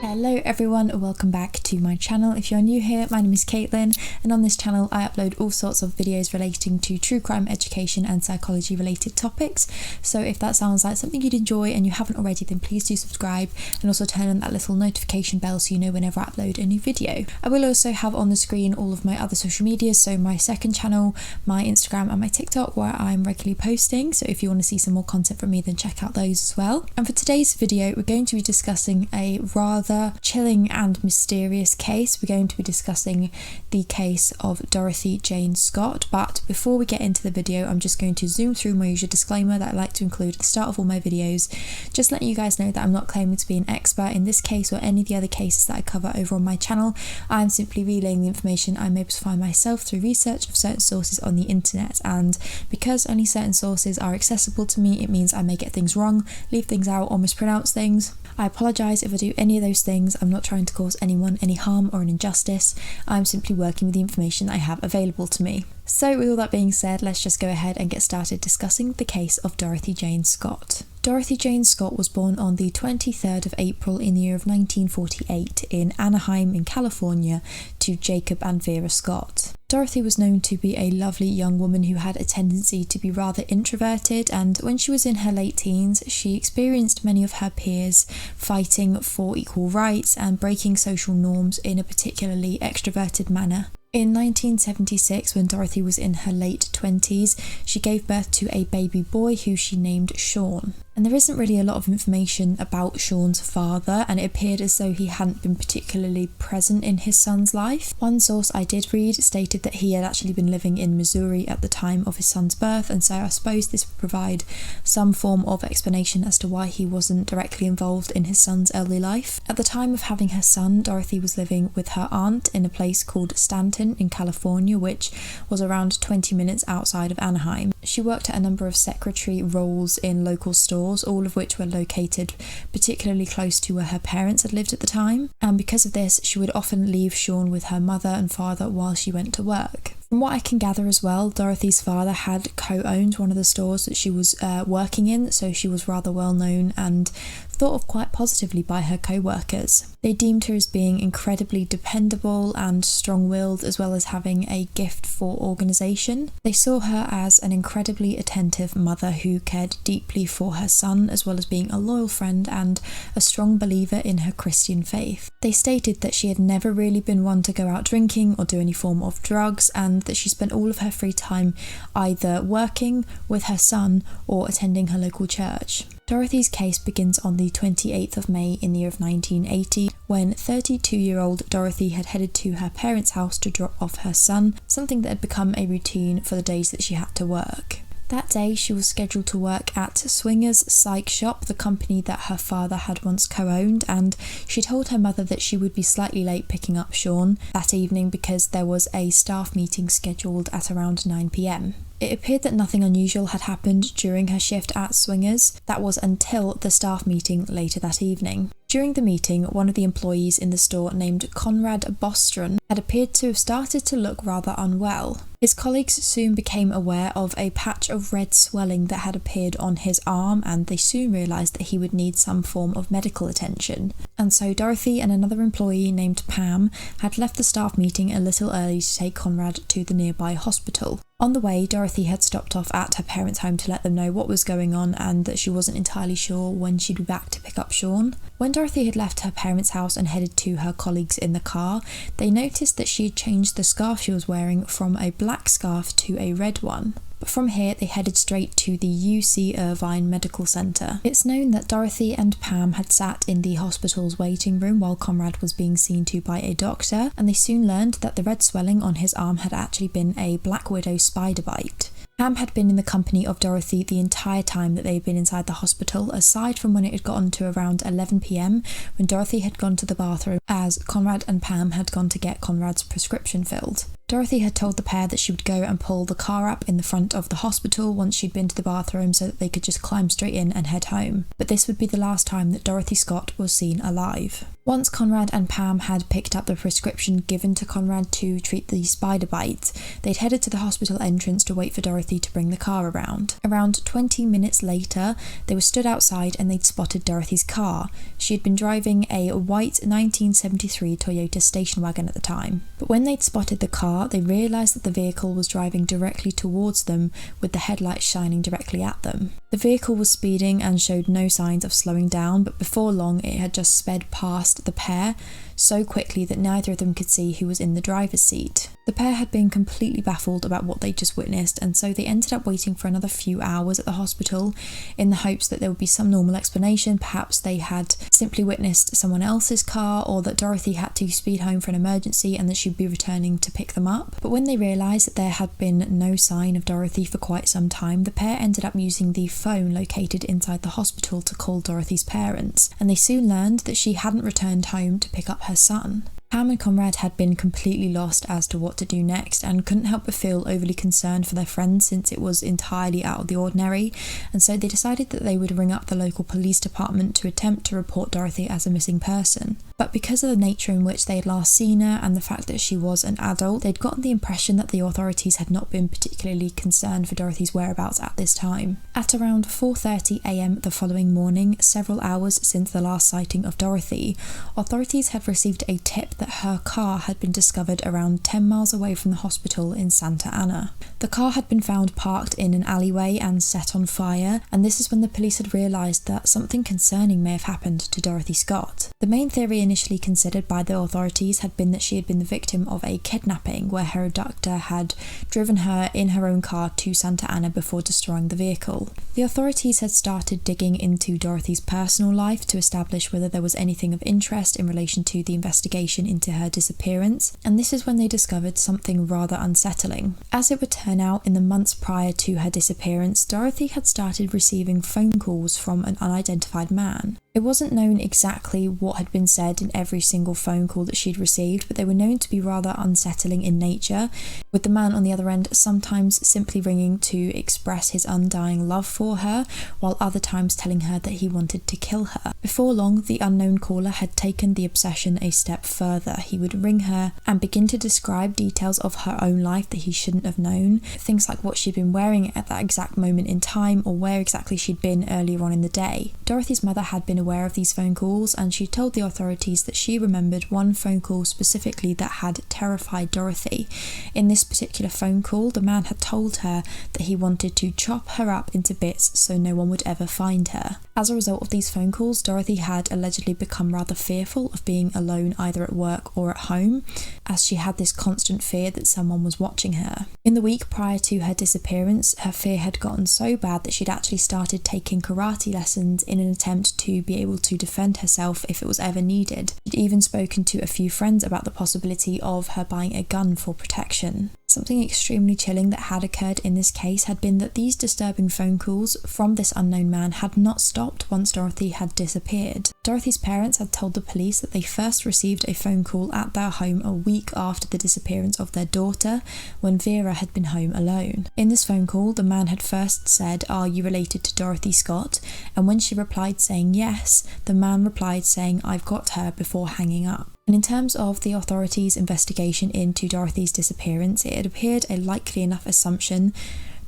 Hello everyone, welcome back to my channel. If you're new here, my name is Caitlin, and on this channel I upload all sorts of videos relating to true crime, education and psychology related topics. So if that sounds like something you'd enjoy and you haven't already, then please do subscribe and also turn on that little notification bell so you know whenever I upload a new video. I will also have on the screen all of my other social medias, so my second channel, my Instagram and my TikTok, where I'm regularly posting. So if you want to see some more content from me, then check out those as well. And for today's video, we're going to be discussing a rather chilling and mysterious case. We're going to be discussing the case of Dorothy Jane Scott, but before we get into the video, I'm just going to zoom through my usual disclaimer that I like to include at the start of all my videos, just letting you guys know that I'm not claiming to be an expert in this case or any of the other cases that I cover over on my channel. I'm simply relaying the information I'm able to find myself through research of certain sources on the internet, and because only certain sources are accessible to me, it means I may get things wrong, leave things out or mispronounce things. I apologise if I do any of those things. I'm not trying to cause anyone any harm or an injustice. I'm simply working with the information that I have available to me. So with all that being said, let's just go ahead and get started discussing the case of Dorothy Jane Scott. Dorothy Jane Scott was born on the 23rd of April in the year of 1948 in Anaheim in California to Jacob and Vera Scott. Dorothy was known to be a lovely young woman who had a tendency to be rather introverted, and when she was in her late teens, she experienced many of her peers fighting for equal rights and breaking social norms in a particularly extroverted manner. In 1976, when Dorothy was in her late 20s, she gave birth to a baby boy who she named Sean. And there isn't really a lot of information about Sean's father, and it appeared as though he hadn't been particularly present in his son's life. One source I did read stated that he had actually been living in Missouri at the time of his son's birth, and so I suppose this would provide some form of explanation as to why he wasn't directly involved in his son's early life. At the time of having her son, Dorothy was living with her aunt in a place called Stanton in California, which was around 20 minutes outside of Anaheim. She worked at a number of secretary roles in local stores, all of which were located particularly close to where her parents had lived at the time, and because of this she would often leave Sean with her mother and father while she went to work. From what I can gather as well, Dorothy's father had co-owned one of the stores that she was working in, so she was rather well known and thought of quite positively by her co-workers. They deemed her as being incredibly dependable and strong-willed, as well as having a gift for organisation. They saw her as an incredibly attentive mother who cared deeply for her son, as well as being a loyal friend and a strong believer in her Christian faith. They stated that she had never really been one to go out drinking or do any form of drugs, and that she spent all of her free time either working with her son or attending her local church. Dorothy's case begins on the 28th of May in the year of 1980, when 32-year-old Dorothy had headed to her parents' house to drop off her son, something that had become a routine for the days that she had to work. That day, she was scheduled to work at Swingers Psych Shop, the company that her father had once co-owned, and she told her mother that she would be slightly late picking up Sean that evening because there was a staff meeting scheduled at around 9 p.m. It appeared that nothing unusual had happened during her shift at Swingers. That was until the staff meeting later that evening. During the meeting, one of the employees in the store named Conrad Bostron had appeared to have started to look rather unwell. His colleagues soon became aware of a patch of red swelling that had appeared on his arm, and they soon realised that he would need some form of medical attention. And so Dorothy and another employee named Pam had left the staff meeting a little early to take Conrad to the nearby hospital. On the way, Dorothy had stopped off at her parents' home to let them know what was going on and that she wasn't entirely sure when she'd be back to pick up Sean. When Dorothy had left her parents' house and headed to her colleagues in the car, they noticed that she had changed the scarf she was wearing from a black scarf to a red one. But from here, they headed straight to the UC Irvine Medical Center. It's known that Dorothy and Pam had sat in the hospital's waiting room while Conrad was being seen to by a doctor, and they soon learned that the red swelling on his arm had actually been a black widow spider bite. Pam had been in the company of Dorothy the entire time that they had been inside the hospital, aside from when it had gotten to around 11 p.m, when Dorothy had gone to the bathroom as Conrad and Pam had gone to get Conrad's prescription filled. Dorothy had told the pair that she would go and pull the car up in the front of the hospital once she'd been to the bathroom so that they could just climb straight in and head home. But this would be the last time that Dorothy Scott was seen alive. Once Conrad and Pam had picked up the prescription given to Conrad to treat the spider bite, they'd headed to the hospital entrance to wait for Dorothy to bring the car around. Around 20 minutes later, they were stood outside and they'd spotted Dorothy's car. She had been driving a white 1973 Toyota station wagon at the time. But when they'd spotted the car, they realised that the vehicle was driving directly towards them with the headlights shining directly at them. The vehicle was speeding and showed no signs of slowing down, but before long it had just sped past the pair so quickly that neither of them could see who was in the driver's seat. The pair had been completely baffled about what they'd just witnessed, and so they ended up waiting for another few hours at the hospital in the hopes that there would be some normal explanation. Perhaps they had simply witnessed someone else's car, or that Dorothy had to speed home for an emergency and that she'd be returning to pick them up. But when they realised that there had been no sign of Dorothy for quite some time, the pair ended up using the phone located inside the hospital to call Dorothy's parents, and they soon learned that she hadn't returned home to pick up her son. Pam and Conrad had been completely lost as to what to do next and couldn't help but feel overly concerned for their friend since it was entirely out of the ordinary, and so they decided that they would ring up the local police department to attempt to report Dorothy as a missing person. But because of the nature in which they had last seen her and the fact that she was an adult, they'd gotten the impression that the authorities had not been particularly concerned for Dorothy's whereabouts at this time. At around 4:30 AM the following morning, several hours since the last sighting of Dorothy, authorities had received a tip that her car had been discovered around 10 miles away from the hospital in Santa Ana. The car had been found parked in an alleyway and set on fire, and this is when the police had realised that something concerning may have happened to Dorothy Scott. The main theory initially considered by the authorities had been that she had been the victim of a kidnapping, where her abductor had driven her in her own car to Santa Ana before destroying the vehicle. The authorities had started digging into Dorothy's personal life to establish whether there was anything of interest in relation to the investigation into her disappearance, and this is when they discovered something rather unsettling. As it would turn out, in the months prior to her disappearance, Dorothy had started receiving phone calls from an unidentified man. It wasn't known exactly what had been said in every single phone call that she'd received, but they were known to be rather unsettling in nature, with the man on the other end sometimes simply ringing to express his undying love for her, while other times telling her that he wanted to kill her. Before long, the unknown caller had taken the obsession a step further. He would ring her and begin to describe details of her own life that he shouldn't have known, things like what she'd been wearing at that exact moment in time or where exactly she'd been earlier on in the day. Dorothy's mother had been aware of these phone calls, and she told the authorities that she remembered one phone call specifically that had terrified Dorothy. In this particular phone call, the man had told her that he wanted to chop her up into bits so no one would ever find her. As a result of these phone calls, Dorothy had allegedly become rather fearful of being alone either at work or at home, as she had this constant fear that someone was watching her. In the week prior to her disappearance, her fear had gotten so bad that she'd actually started taking karate lessons in an attempt to be able to defend herself if it was ever needed. She'd even spoken to a few friends about the possibility of her buying a gun for protection. Something extremely chilling that had occurred in this case had been that these disturbing phone calls from this unknown man had not stopped once Dorothy had disappeared. Dorothy's parents had told the police that they first received a phone call at their home a week after the disappearance of their daughter, when Vera had been home alone. In this phone call, the man had first said, "Are you related to Dorothy Scott?" And when she replied saying yes, the man replied saying, "I've got her," before hanging up. And in terms of the authorities' investigation into Dorothy's disappearance, it had appeared a likely enough assumption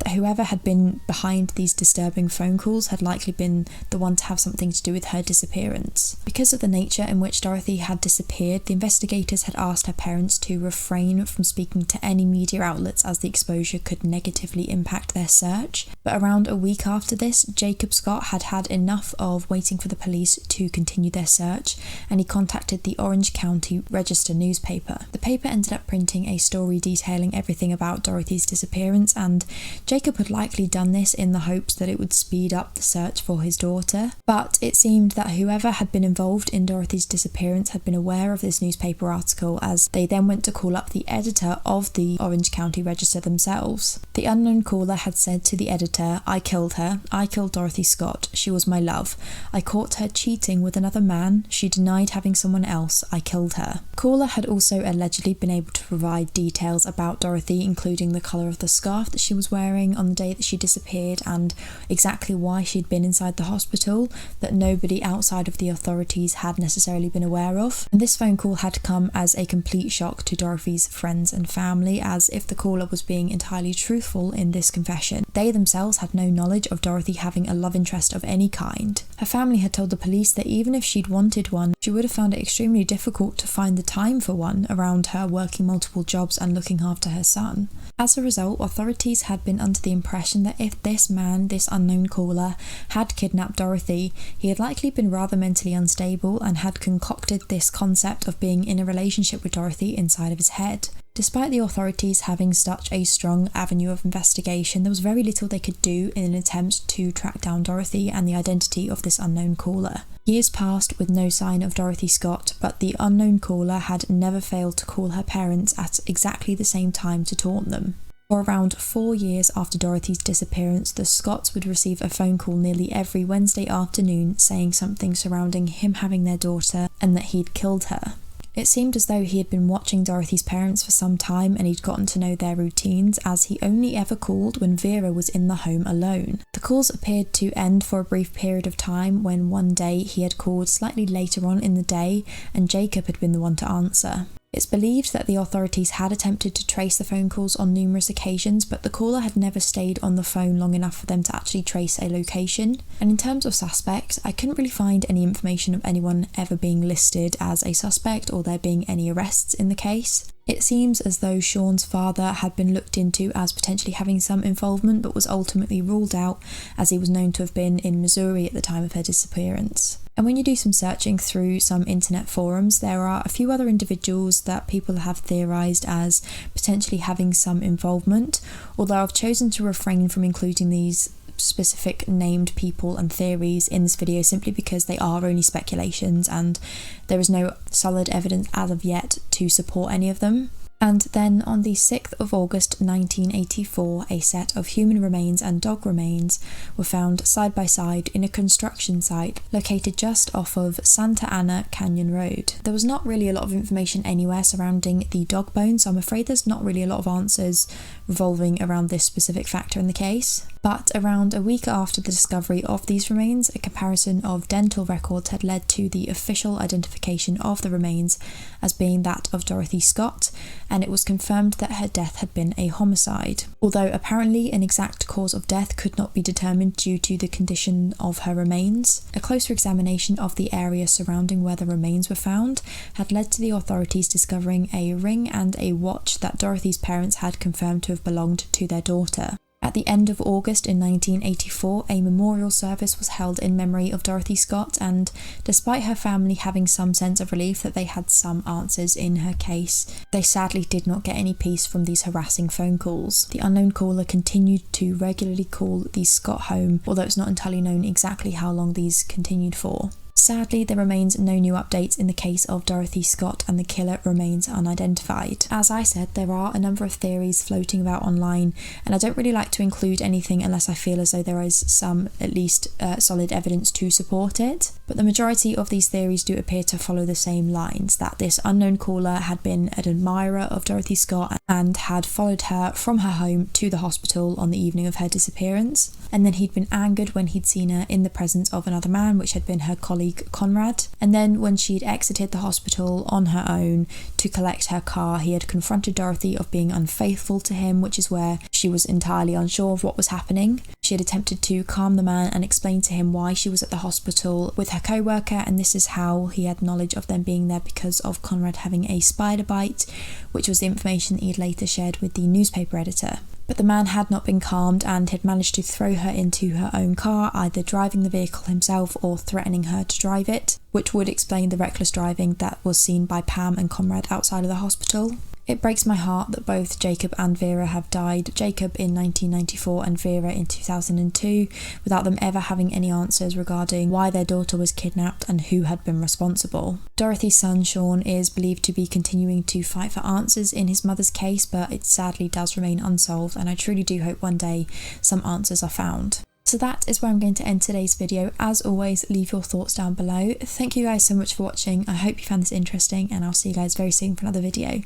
that whoever had been behind these disturbing phone calls had likely been the one to have something to do with her disappearance. Because of the nature in which Dorothy had disappeared, the investigators had asked her parents to refrain from speaking to any media outlets as the exposure could negatively impact their search. But around a week after this, Jacob Scott had had enough of waiting for the police to continue their search, and he contacted the Orange County Register newspaper. The paper ended up printing a story detailing everything about Dorothy's disappearance, and Jacob had likely done this in the hopes that it would speed up the search for his daughter, but it seemed that whoever had been involved in Dorothy's disappearance had been aware of this newspaper article, as they then went to call up the editor of the Orange County Register themselves. The unknown caller had said to the editor, "I killed her. I killed Dorothy Scott. She was my love. I caught her cheating with another man. She denied having someone else. I killed her." Caller had also allegedly been able to provide details about Dorothy, including the colour of the scarf that she was wearing on the day that she disappeared and exactly why she'd been inside the hospital, that nobody outside of the authorities had necessarily been aware of. And this phone call had come as a complete shock to Dorothy's friends and family, as if the caller was being entirely truthful in this confession. They themselves had no knowledge of Dorothy having a love interest of any kind. Her family had told the police that even if she'd wanted one, she would have found it extremely difficult to find the time for one around her working multiple jobs and looking after her son. As a result, authorities had been under the impression that if this man, this unknown caller, had kidnapped Dorothy, he had likely been rather mentally unstable and had concocted this concept of being in a relationship with Dorothy inside of his head. Despite the authorities having such a strong avenue of investigation, there was very little they could do in an attempt to track down Dorothy and the identity of this unknown caller. Years passed with no sign of Dorothy Scott, but the unknown caller had never failed to call her parents at exactly the same time to taunt them. For around 4 years after Dorothy's disappearance, the Scotts would receive a phone call nearly every Wednesday afternoon saying something surrounding him having their daughter and that he'd killed her. It seemed as though he had been watching Dorothy's parents for some time and he'd gotten to know their routines, as he only ever called when Vera was in the home alone. The calls appeared to end for a brief period of time when one day he had called slightly later on in the day and Jacob had been the one to answer. It's believed that the authorities had attempted to trace the phone calls on numerous occasions, but the caller had never stayed on the phone long enough for them to actually trace a location. And in terms of suspects, I couldn't really find any information of anyone ever being listed as a suspect or there being any arrests in the case. It seems as though Sean's father had been looked into as potentially having some involvement, but was ultimately ruled out as he was known to have been in Missouri at the time of her disappearance. And when you do some searching through some internet forums, there are a few other individuals that people have theorised as potentially having some involvement, although I've chosen to refrain from including these specific named people and theories in this video simply because they are only speculations and there is no solid evidence as of yet to support any of them. And then on the 6th of August 1984, a set of human remains and dog remains were found side by side in a construction site located just off of Santa Ana Canyon Road. There was not really a lot of information anywhere surrounding the dog bones, so I'm afraid there's not really a lot of answers revolving around this specific factor in the case. But around a week after the discovery of these remains, a comparison of dental records had led to the official identification of the remains as being that of Dorothy Scott, and it was confirmed that her death had been a homicide. Although apparently an exact cause of death could not be determined due to the condition of her remains, a closer examination of the area surrounding where the remains were found had led to the authorities discovering a ring and a watch that Dorothy's parents had confirmed to have belonged to their daughter. At the end of August in 1984, a memorial service was held in memory of Dorothy Scott, and despite her family having some sense of relief that they had some answers in her case, they sadly did not get any peace from these harassing phone calls. The unknown caller continued to regularly call the Scott home, although it's not entirely known exactly how long these continued for. Sadly, there remains no new updates in the case of Dorothy Scott, and the killer remains unidentified. As I said, there are a number of theories floating about online, and I don't really like to include anything unless I feel as though there is some, at least, solid evidence to support it. But the majority of these theories do appear to follow the same lines, that this unknown caller had been an admirer of Dorothy Scott and had followed her from her home to the hospital on the evening of her disappearance, and then he'd been angered when he'd seen her in the presence of another man, which had been her colleague Conrad, and then when she'd exited the hospital on her own to collect her car, he had confronted Dorothy of being unfaithful to him, which is where she was entirely unsure of what was happening. She had attempted to calm the man and explain to him why she was at the hospital with her co-worker, and this is how he had knowledge of them being there, because of Conrad having a spider bite, which was the information he'd later shared with the newspaper editor. But the man had not been calmed and had managed to throw her into her own car, either driving the vehicle himself or threatening her to drive it. which would explain the reckless driving that was seen by Pam and Conrad outside of the hospital. It breaks my heart that both Jacob and Vera have died, Jacob in 1994 and Vera in 2002, without them ever having any answers regarding why their daughter was kidnapped and who had been responsible. Dorothy's son Sean is believed to be continuing to fight for answers in his mother's case, but it sadly does remain unsolved, and I truly do hope one day some answers are found. So that is where I'm going to end today's video. As always, leave your thoughts down below. Thank you guys so much for watching. I hope you found this interesting, and I'll see you guys very soon for another video.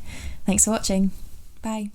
Thanks for watching. Bye.